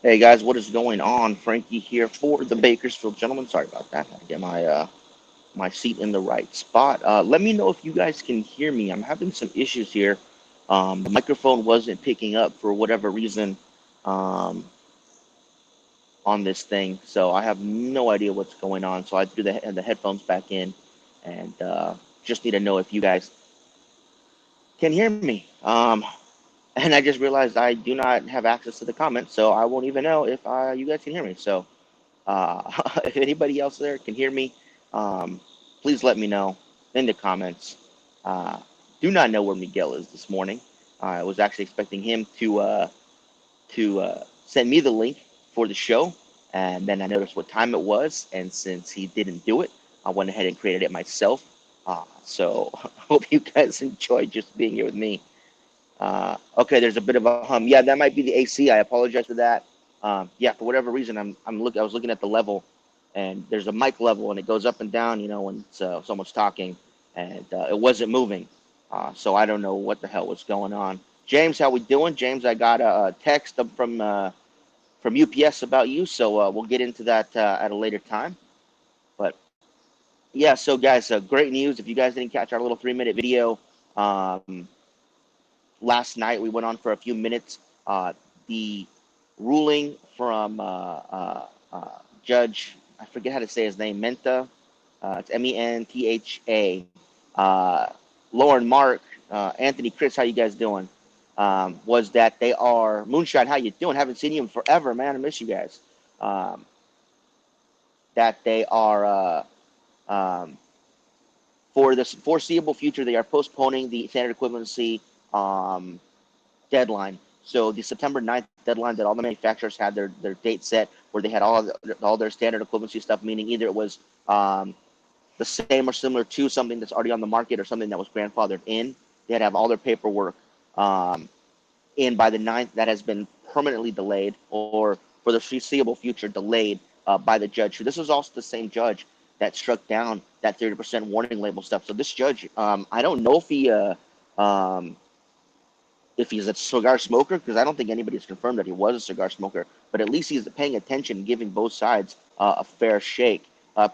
Hey guys, what is going on? Frankie here for the Bakersfield Gentlemen. Sorry about that. I had to get my seat in the right spot. Let me know if you guys can hear me. I'm having some issues here. The microphone wasn't picking up for whatever reason um, on this thing, so I have no idea what's going on. So I threw the headphones back in, and just need to know if you guys can hear me. And I just realized I do not have access to the comments, so I won't even know if you guys can hear me. So. Uh, if anybody else there can hear me, um, please let me know in the comments. Uh, do not know where Miguel is this morning. I was actually expecting him to send me the link for the show, and then I noticed what time it was, and since he didn't do it, I went ahead and created it myself. So hope you guys enjoy just being here with me. Okay, there's a bit of a hum. Yeah, that might be the AC. I apologize for that. Yeah, for whatever reason, I was looking at the level, and there's a mic level, and it goes up and down. You know, when someone's talking, and it wasn't moving. So I don't know what the hell was going on. James, how we doing? James, I got a text from UPS about you, so we'll get into that at a later time. But yeah, so guys, great news. If you guys didn't catch our little 3 minute video, um, last night we went on for a few minutes. The ruling from Judge, I forget how to say his name, Menta, it's Mentha, Lauren, Mark, Anthony, Chris, how you guys doing? Was that they are, Moonshine, how you doing? Haven't seen you in forever, man. I miss you guys. Um, that they are, um, for the foreseeable future, they are postponing the standard equivalency um, deadline. So the September 9th deadline that all the manufacturers had their date set, where they had all their standard equivalency stuff, meaning either it was the same or similar to something that's already on the market or something that was grandfathered in. They had to have all their paperwork um, in by the 9th. That has been permanently delayed, or for the foreseeable future delayed by the judge. So this was also the same judge that struck down that 30% warning label stuff. So this judge, I don't know um, if he's a cigar smoker, because I don't think anybody's confirmed that he was a cigar smoker, but at least he's paying attention and giving both sides a fair shake.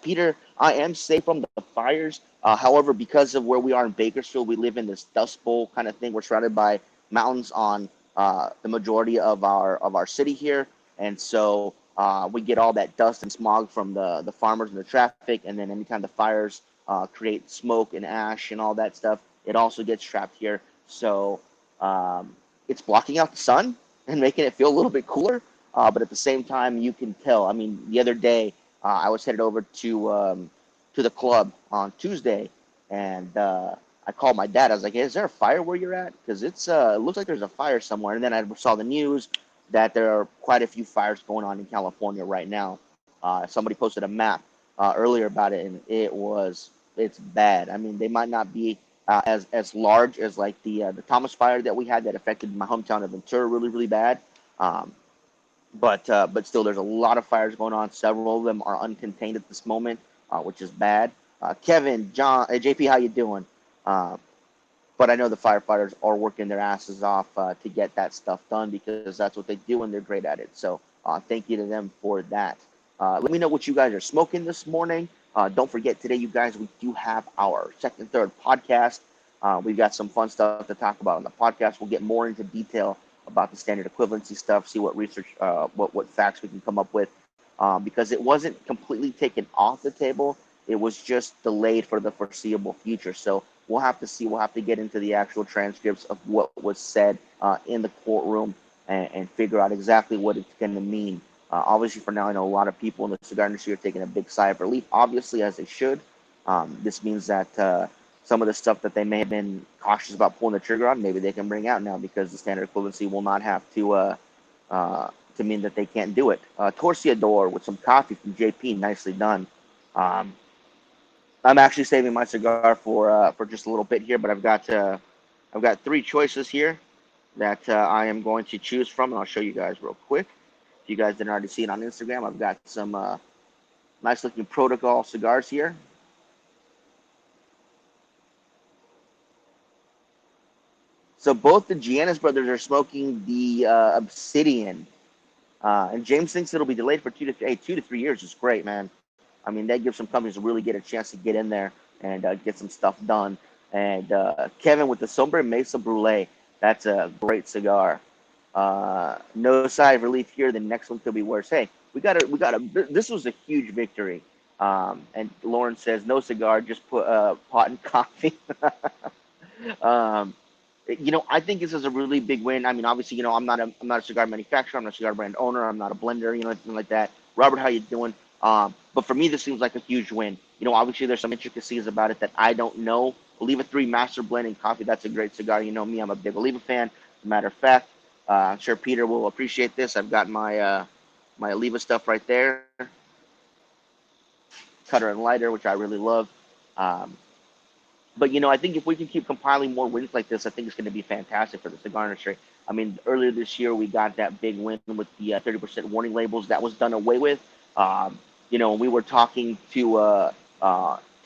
Peter, I am safe from the fires. However, because of where we are in Bakersfield, we live in this dust bowl kind of thing. We're surrounded by mountains on the majority of our city here, and so we get all that dust and smog from the farmers and the traffic, and then anytime the fires create smoke and ash and all that stuff, it also gets trapped here. So it's blocking out the sun and making it feel a little bit cooler. But at the same time, you can tell. I mean, the other day, I was headed over to the club on Tuesday, and I called my dad. I was like, "Hey, is there a fire where you're at? Because it looks like there's a fire somewhere." And then I saw the news that there are quite a few fires going on in California right now. Somebody posted a map earlier about it, and it's bad. I mean, they might not be as large as like the Thomas fire that we had that affected my hometown of Ventura really bad. Um, but still, there's a lot of fires going on. Several of them are uncontained at this moment, which is bad. Kevin, John, JP, how you doing? Uh, but I know the firefighters are working their asses off to get that stuff done because that's what they do and they're great at it. So thank you to them for that. Let me know what you guys are smoking this morning. Don't forget today, you guys, we do have our second, third podcast. We've got some fun stuff to talk about on the podcast. We'll get more into detail about the standard equivalency stuff, see what research, what facts we can come up with, because it wasn't completely taken off the table. It was just delayed for the foreseeable future. So we'll have to see. We'll have to get into the actual transcripts of what was said in the courtroom and figure out exactly what it's going to mean. Obviously, for now, I know a lot of people in the cigar industry are taking a big sigh of relief, obviously, as they should. This means that some of the stuff that they may have been cautious about pulling the trigger on, maybe they can bring out now because the standard equivalency will not have to mean that they can't do it. Torciador with some coffee from JP, nicely done. Um, I'm actually saving my cigar for just a little bit here, but I've got three choices here that I am going to choose from, and I'll show you guys real quick. If you guys didn't already see it on Instagram, I've got some nice looking Protocol cigars here. So both the Giannis brothers are smoking the Obsidian. And James thinks it'll be delayed for 2 to 3 years is great, man. I mean, that gives some companies to really get a chance to get in there and get some stuff done. And Kevin with the Sombre Mesa Brulee, that's a great cigar. No sigh of relief here. The next one could be worse. Hey, we got a. This was a huge victory. And Lauren says no cigar, just put pot and coffee. um, I think this is a really big win. I mean, obviously, I'm not a cigar manufacturer. I'm not a cigar brand owner. I'm not a blender, anything like that. Robert, how you doing? But for me, this seems like a huge win. Obviously, there's some intricacies about it that I don't know. Oliva 3 Master Blend and Coffee, that's a great cigar. You know me, I'm a big Oliva fan. As a matter of fact, I'm sure Peter will appreciate this. I've got my Oliva stuff right there, cutter and lighter, which I really love. Um, but I think if we can keep compiling more wins like this, I think it's going to be fantastic for the cigar industry. I mean, earlier this year we got that big win with the 30% warning labels that was done away with. We were talking to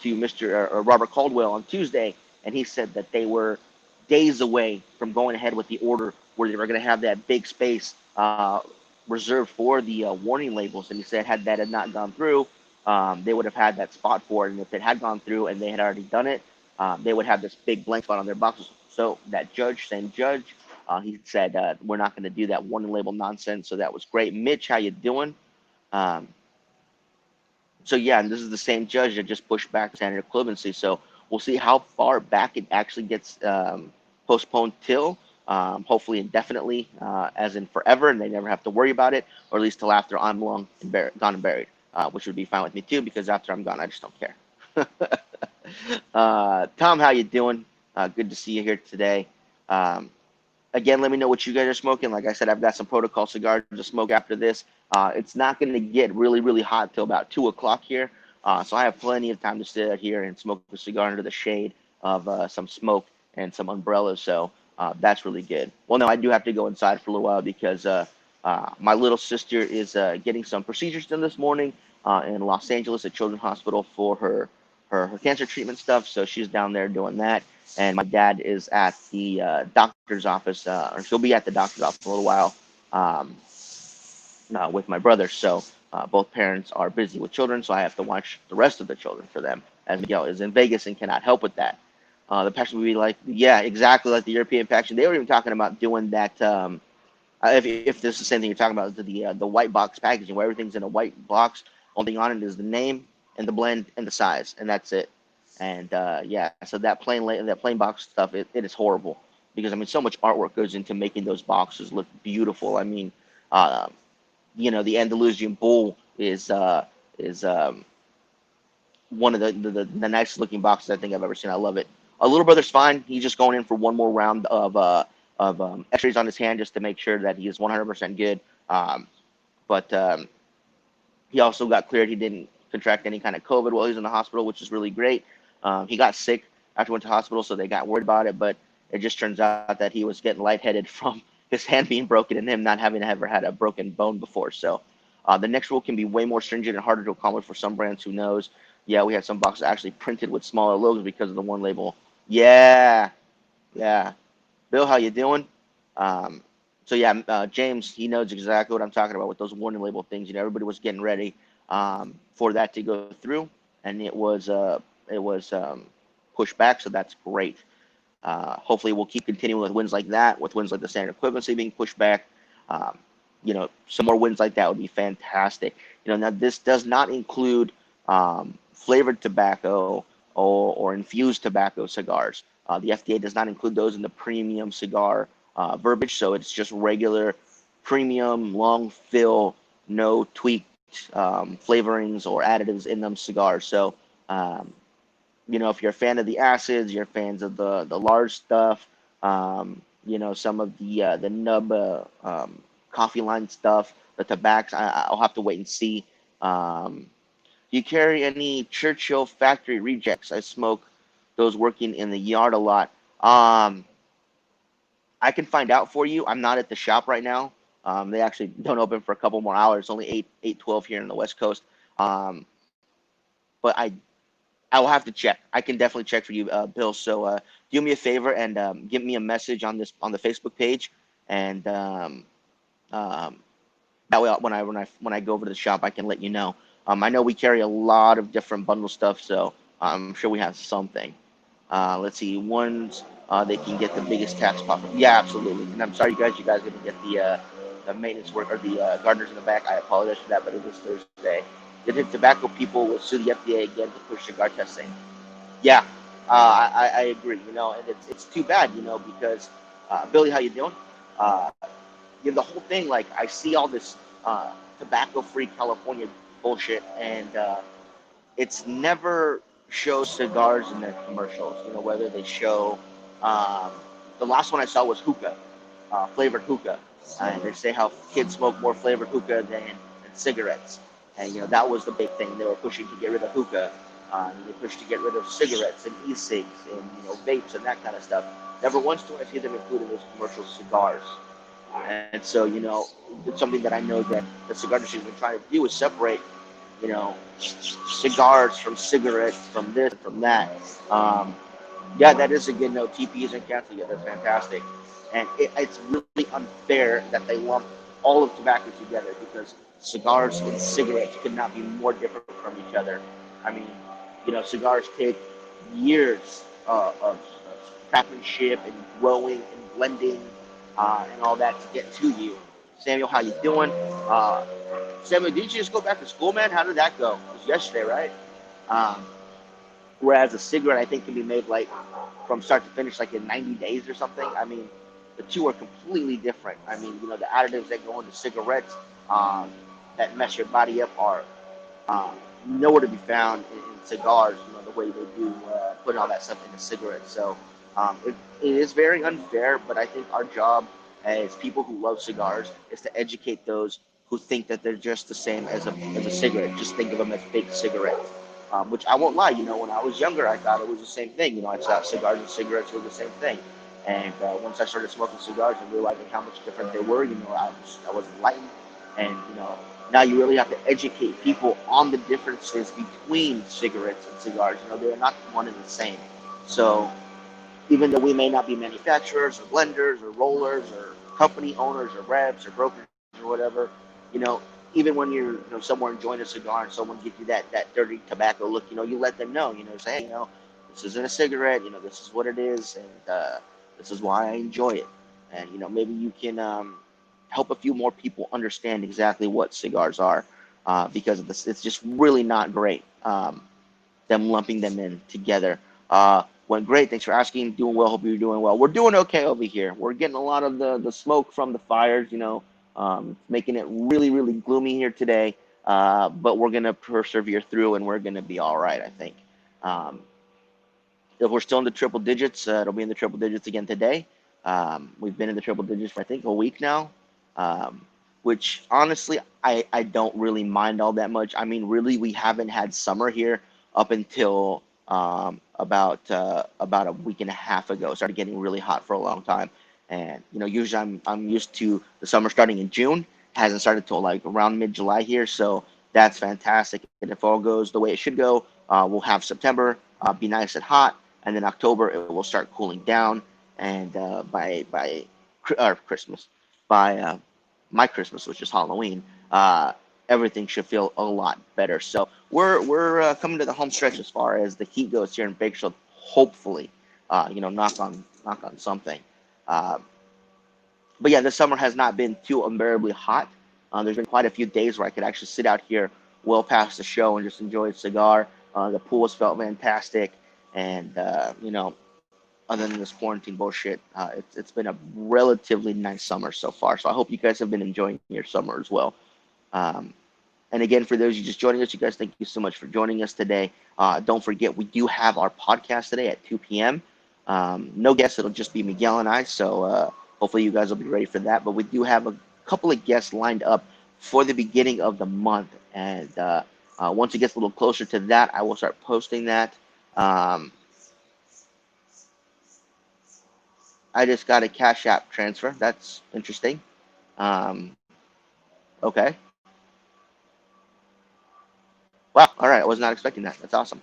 Mr. Robert Caldwell on Tuesday, and he said that they were days away from going ahead with the order where they were going to have that big space reserved for the warning labels. And he said had not gone through, they would have had that spot for it. And if it had gone through and they had already done it, they would have this big blank spot on their boxes. So that same judge, he said we're not going to do that warning label nonsense. So that was great. Mitch, how you doing? Um, so yeah, and this is the same judge that just pushed back standard equivalency. So we'll see how far back it actually gets postponed till. Hopefully indefinitely, as in forever, and they never have to worry about it, or at least till after I'm long and gone and buried, which would be fine with me too, because after I'm gone, I just don't care. Tom, how you doing? Good to see you here today. Um, Again, let me know what you guys are smoking. Like I said, I've got some protocol cigars to smoke after this. It's not going to get really, really hot till about 2 o'clock here. So I have plenty of time to sit out here and smoke a cigar under the shade of some smoke and some umbrellas. So that's really good. Well, no, I do have to go inside for a little while because my little sister is getting some procedures done this morning in Los Angeles at Children's Hospital for her cancer treatment stuff. So she's down there doing that. And my dad is at the doctor's office, or he'll be at the doctor's office for a little while um, with my brother. So both parents are busy with children, so I have to watch the rest of the children for them, as Miguel is in Vegas and cannot help with that. The package would be like, yeah, exactly like the European packaging. They were even talking about doing that. If this is the same thing you're talking about, the white box packaging, where everything's in a white box, only thing on it is the name and the blend and the size, and that's it. And yeah, so that plain box stuff, it is horrible because I mean, so much artwork goes into making those boxes look beautiful. I mean, uh, the Andalusian Bull is one of the nicest looking boxes I think I've ever seen. I love it. A Little Brother's fine. He's just going in for one more round of X-rays on his hand just to make sure that he is 100% good. But he also got cleared. He didn't contract any kind of COVID while he was in the hospital, which is really great. He got sick after he went to hospital, so they got worried about it. But it just turns out that he was getting lightheaded from his hand being broken and him not having ever had a broken bone before. So the next rule can be way more stringent and harder to accomplish for some brands. Who knows? Yeah, we had some boxes actually printed with smaller logos because of the one label. Yeah, yeah. Bill, how you doing? Um, so yeah, James, he knows exactly what I'm talking about with those warning label things. Everybody was getting ready for that to go through, and it was pushed back. So that's great. Hopefully, we'll keep continuing with wins like that, with wins like the standard equivalency being pushed back. Um, some more wins like that would be fantastic. Now this does not include flavored tobacco or infused tobacco cigars. The FDA does not include those in the premium cigar verbiage, so it's just regular premium long fill, no tweaked flavorings or additives in them cigars. So um, if you're a fan of the acids, you're fans of the large stuff, some of the nub coffee line stuff, the tobacco, I'll have to wait and see. Do you carry any Churchill factory rejects? I smoke those working in the yard a lot. Um, I can find out for you. I'm not at the shop right now. They actually don't open for a couple more hours. It's only 8:12 here in the West Coast. Um, but I will have to check. I can definitely check for you, Bill. So do me a favor and give me a message on the Facebook page, and um, That way, when I go over to the shop, I can let you know. I know we carry a lot of different bundle stuff, so I'm sure we have something. Let's see, ones they can get the biggest tax profit. Yeah, absolutely. And I'm sorry, you guys. You guys didn't get the maintenance work or the gardeners in the back. I apologize for that, but it was Thursday. The tobacco people will sue the FDA again to push cigar testing. Yeah, I agree. And it's too bad. Because Billy, how you doing? Uh, the whole thing. Like I see all this tobacco-free California bullshit, and it's never shows cigars in their commercials. Whether they show um, the last one I saw was hookah, flavored hookah, and they say how kids smoke more flavored hookah than cigarettes, and that was the big thing. They were pushing to get rid of hookah. They pushed to get rid of cigarettes and e-cigs and vapes and that kind of stuff. Never once do I see them include in those commercials cigars. And so, it's something that I know that the cigar industry has been trying to do is separate you know, cigars from cigarettes, from this, from that. Um, yeah, that is a good note. TP isn't canceled yet. That's fantastic. And it's really unfair that they lump all of tobacco together because cigars and cigarettes could not be more different from each other. I mean, cigars take years of craftsmanship and growing and blending and all that to get to you. Samuel, how you doing? Uh, Samuel, did you just go back to school, man? How did that go? It was yesterday, right? Um, whereas a cigarette, I think, can be made like from start to finish, like in 90 days or something. I mean, the two are completely different. I mean, the additives that go into cigarettes um, that mess your body up are um, nowhere to be found in cigars. The way they do putting all that stuff into cigarettes. So it is very unfair, but I think our job as people who love cigars is to educate those who think that they're just the same as a cigarette. Just think of them as fake cigarettes. Which I won't lie, when I was younger, I thought it was the same thing. I thought cigars and cigarettes were the same thing. And once I started smoking cigars and realizing how much different they were, I was enlightened. And now you really have to educate people on the differences between cigarettes and cigars. They're not one and the same. So even though we may not be manufacturers or blenders or rollers or company owners or reps or brokers or whatever, you know, even when you're somewhere enjoying a cigar and someone gives you that dirty tobacco look, you let them know, say, hey, this isn't a cigarette, this is what it is, and this is why I enjoy it, and maybe you can help a few more people understand exactly what cigars are, because of this, it's just really not great. Them lumping them in together. Went great. Thanks for asking. Doing well. Hope you're doing well. We're doing okay over here. We're getting a lot of the smoke from the fires, making it really, really gloomy here today. But we're going to persevere through and we're going to be all right, I think. Um, if we're still in the triple digits, it'll be in the triple digits again today. We've been in the triple digits for, I think, a week now, um, which honestly, I don't really mind all that much. I mean, really, we haven't had summer here up until about a week and a half ago. It started getting really hot for a long time. And, usually I'm used to the summer starting in June. Hasn't started till like around mid-July here. So that's fantastic. And if all goes the way it should go, we'll have September be nice and hot, and then October it will start cooling down, and by Christmas, by my Christmas, which is Halloween, everything should feel a lot better. So we're coming to the home stretch as far as the heat goes here in Bakersfield. Hopefully, knock on something. Uh, but yeah, this summer has not been too unbearably hot. There's been quite a few days where I could actually sit out here well past the show and just enjoy a cigar. The pool has felt fantastic, and other than this quarantine bullshit, it's been a relatively nice summer so far. So I hope you guys have been enjoying your summer as well. Um, and again, for those of you just joining us, you guys, thank you so much for joining us today. Don't forget, we do have our podcast today at 2 p.m. No guests, it'll just be Miguel and I. So hopefully you guys will be ready for that. But we do have a couple of guests lined up for the beginning of the month. And once it gets a little closer to that, I will start posting that. Um, I just got a Cash App transfer. That's interesting. Um, okay. Wow. All right. I was not expecting that. That's awesome.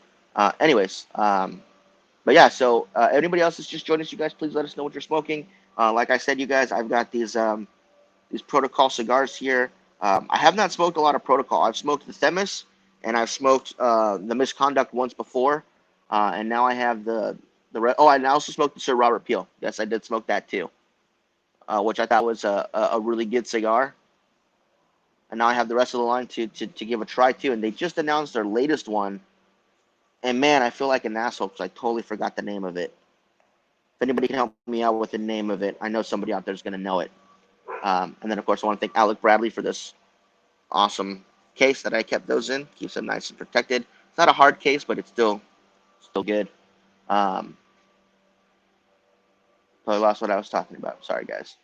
Anyways, but yeah, so anybody else that's just joined us, you guys, please let us know what you're smoking. Like I said, you guys, I've got these protocol cigars here. I have not smoked a lot of Protocol. I've smoked the Themis, and I've smoked the Misconduct once before, and now I have oh, I also smoked the Sir Robert Peel. Yes, I did smoke that too, which I thought was a really good cigar. And now I have the rest of the line to give a try to. And they just announced their latest one, and man, I feel like an asshole because I totally forgot the name of it. If anybody can help me out with the name of it, I know somebody out there is going to know it. And then, of course, I want to thank Alec Bradley for this awesome case that I kept those in. Keeps them nice and protected. It's not a hard case, but it's still good. I lost what I was talking about. Sorry, guys.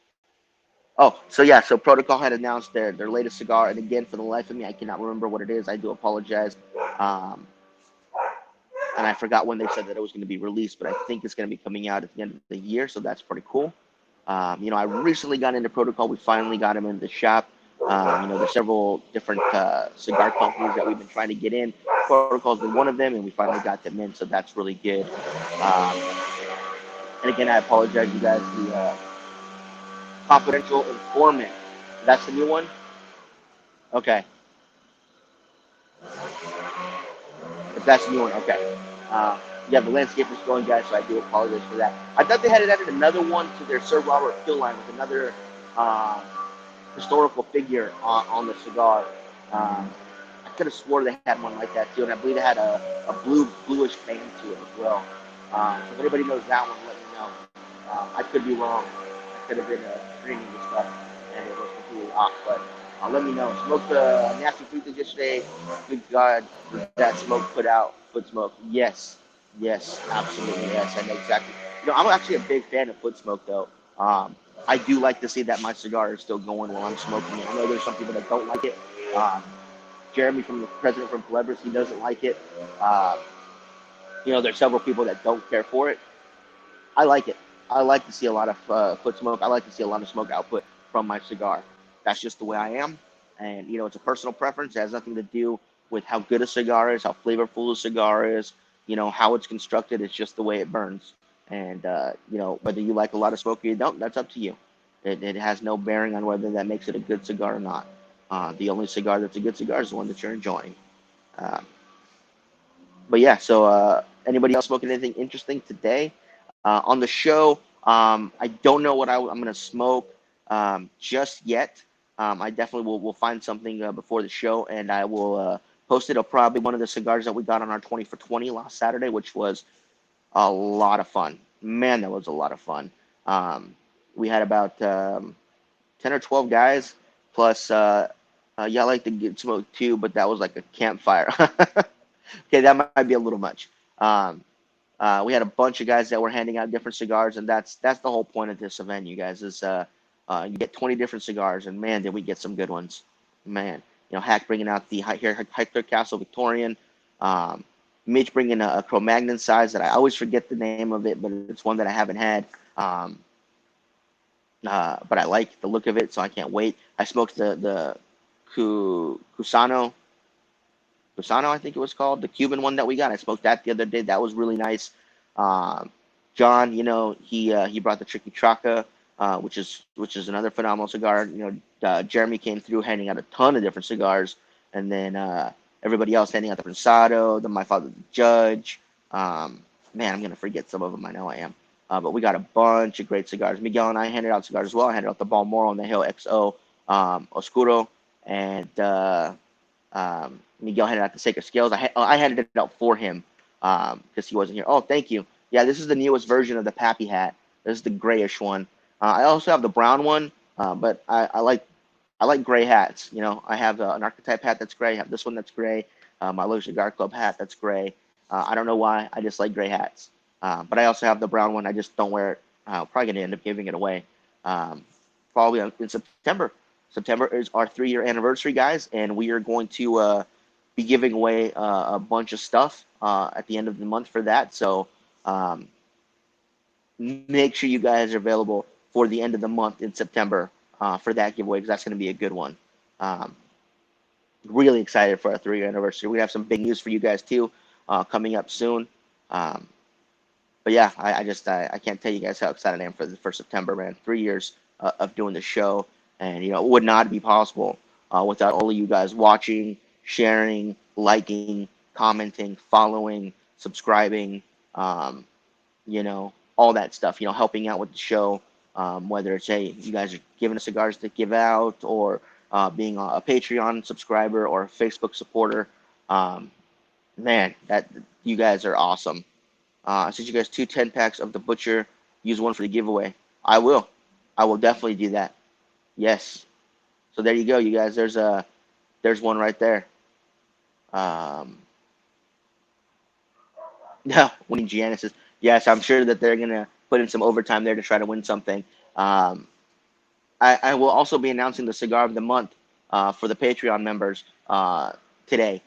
Oh, so yeah, so Protocol had announced their latest cigar, and again, for the life of me, I cannot remember what it is. I do apologize. Um, and I forgot when they said that it was going to be released, but I think it's going to be coming out at the end of the year, so that's pretty cool. I recently got into Protocol. We finally got him in the shop. There's several different cigar companies that we've been trying to get in. Protocol's been one of them, and we finally got them in, so that's really good. Um, and again, I apologize, you guys. The confidential informant. That's the new one. Okay, if that's the new one, okay. Uh, yeah, the landscape is going, guys, so I do apologize for that. I thought they had added another one to their Sir Robert Peel line with another uh, historical figure on the cigar. I could have swore they had one like that too, and I believe it had a bluish band to it as well. If anybody knows that one, let me know. I could be wrong. I could have been dreaming this stuff, and it was completely off. But let me know. Smoked nasty fruit yesterday. Good God, that smoke put out foot smoke. Yes, yes, absolutely yes. I know exactly. I'm actually a big fan of foot smoke though. I do like to see that my cigar is still going while I'm smoking it. I know there's some people that don't like it. Um, Jeremy from the president from Calabres, he doesn't like it. Uh, there's several people that don't care for it. I like it. I like to see a lot of foot smoke. I like to see a lot of smoke output from my cigar. That's just the way I am. And, it's a personal preference. It has nothing to do with how good a cigar is, how flavorful a cigar is, how it's constructed. It's just the way it burns. And, whether you like a lot of smoke or you don't, that's up to you. It has no bearing on whether that makes it a good cigar or not. The only cigar that's a good cigar is the one that you're enjoying. Uh, but yeah, so anybody else smoking anything interesting today? On the show, I don't know what I'm going to smoke just yet. I definitely will find something before the show, and I will post it. It'll probably one of the cigars that we got on our 20 for 20 last Saturday, which was a lot of fun. Man, that was a lot of fun. We had about 10 or 12 guys, plus y'all like to get smoked too, but that was like a campfire. Okay, that might be a little much. Um, we had a bunch of guys that were handing out different cigars, and that's the whole point of this event, you guys. Is you get 20 different cigars, and man, did we get some good ones. Man, Hack bringing out the Hector Castle Victorian. Um, Mitch bringing a Cro-Magnon size that I always forget the name of it, but it's one that I haven't had. Um, but I like the look of it, so I can't wait. I smoked the Cusano, I think it was called, the Cuban one that we got. I smoked that the other day. That was really nice. Um, John, he brought the Tricky Traca, which is another phenomenal cigar. Jeremy came through handing out a ton of different cigars, and then everybody else handing out the Prensado, then my father the Judge. Man, I'm gonna forget some of them. I know I am. But we got a bunch of great cigars. Miguel and I handed out cigars as well. I handed out the Balmoral and the Hill XO Oscuro, and Miguel handed out the Sacred Scales. I handed it out for him because he wasn't here. Oh, thank you. Yeah, this is the newest version of the Pappy hat. This is the grayish one. I also have the brown one, but I like gray hats. I have an archetype hat that's gray. I have this one that's gray. My Low Cigar Club hat that's gray. I don't know why. I just like gray hats. But I also have the brown one. I just don't wear it. Probably going to end up giving it away. Um, Probably in September. September is our 3-year anniversary, guys, and we are going to be giving away a bunch of stuff at the end of the month for that. So um, make sure you guys are available for the end of the month in September for that giveaway because that's going to be a good one. Um, really excited for our 3-year anniversary. We have some big news for you guys too coming up soon. Um, but yeah, I can't tell you guys how excited I am for September, man. 3 years of doing the show, and it would not be possible without all of you guys watching, sharing, liking, commenting, following, subscribing, um, all that stuff, helping out with the show, whether it's, hey, you guys are giving us cigars to give out, or being a Patreon subscriber or a Facebook supporter. Um, Man, that you guys are awesome. I sent you guys 2 10 packs of the Butcher. Use one for the giveaway. I will. I will definitely do that. Yes. So there you go, you guys. There's one right there. Um, no, winning Giannis. Yes, I'm sure that they're gonna put in some overtime there to try to win something. Um, I will also be announcing the cigar of the month for the Patreon members today.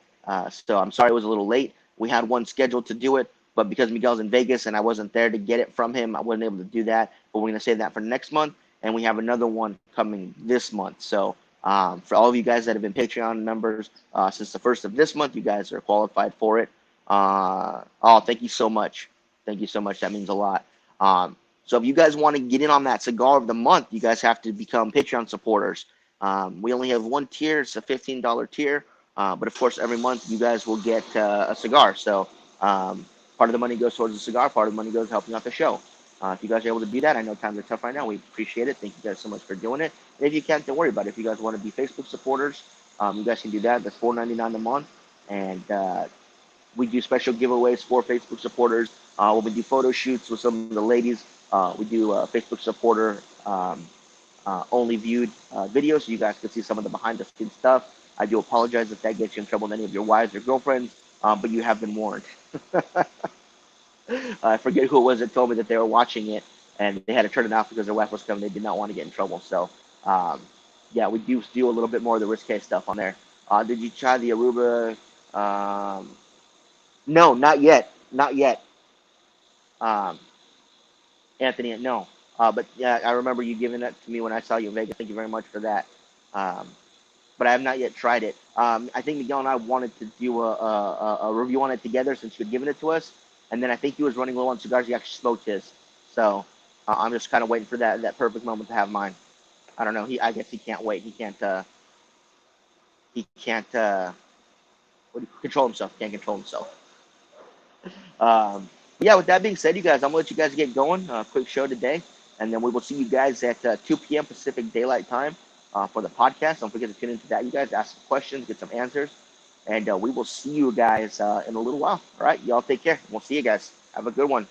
So I'm sorry it was a little late. We had one scheduled to do it, but because Miguel's in Vegas and I wasn't there to get it from him, I wasn't able to do that. But we're going to save that for next month, and we have another one coming this month. So for all of you guys that have been Patreon members since the first of this month, you guys are qualified for it. Oh, thank you so much. Thank you so much. That means a lot. So if you guys want to get in on that cigar of the month, you guys have to become Patreon supporters. We only have one tier. It's a $15 tier. But of course, every month you guys will get a cigar. So part of the money goes towards the cigar. Part of the money goes helping out the show. If you guys are able to do that, I know times are tough right now. We appreciate it. Thank you guys so much for doing it. And if you can't, don't worry about it. If you guys want to be Facebook supporters, you guys can do that. That's $4.99 a month. And we do special giveaways for Facebook supporters. When we do photo shoots with some of the ladies, we do Facebook supporter only viewed videos, so you guys can see some of the behind the scenes stuff. I do apologize if that gets you in trouble with any of your wives or girlfriends, but you have been warned. I forget who it was that told me that they were watching it and they had to turn it off because their wife was coming. They did not want to get in trouble. So, um, yeah, we do a little bit more of the risque stuff on there. Did you try the Aruba? No, not yet. Not yet. Um, Anthony, no. But yeah, I remember you giving that to me when I saw you in Vegas. Thank you very much for that. Um, but I have not yet tried it. I think Miguel and I wanted to do a review on it together since you had given it to us. And then I think he was running low on cigars. He actually smoked his. So I'm just kind of waiting for that perfect moment to have mine. I don't know. I guess he can't wait. He can't control himself. Can't control himself. Yeah, with that being said, you guys, I'm gonna let you guys get going. Quick show today, and then we will see you guys at 2 p.m. Pacific Daylight Time for the podcast. Don't forget to tune into that. You guys ask some questions, get some answers, and we will see you guys in a little while. All right, y'all take care. We'll see you guys. Have a good one.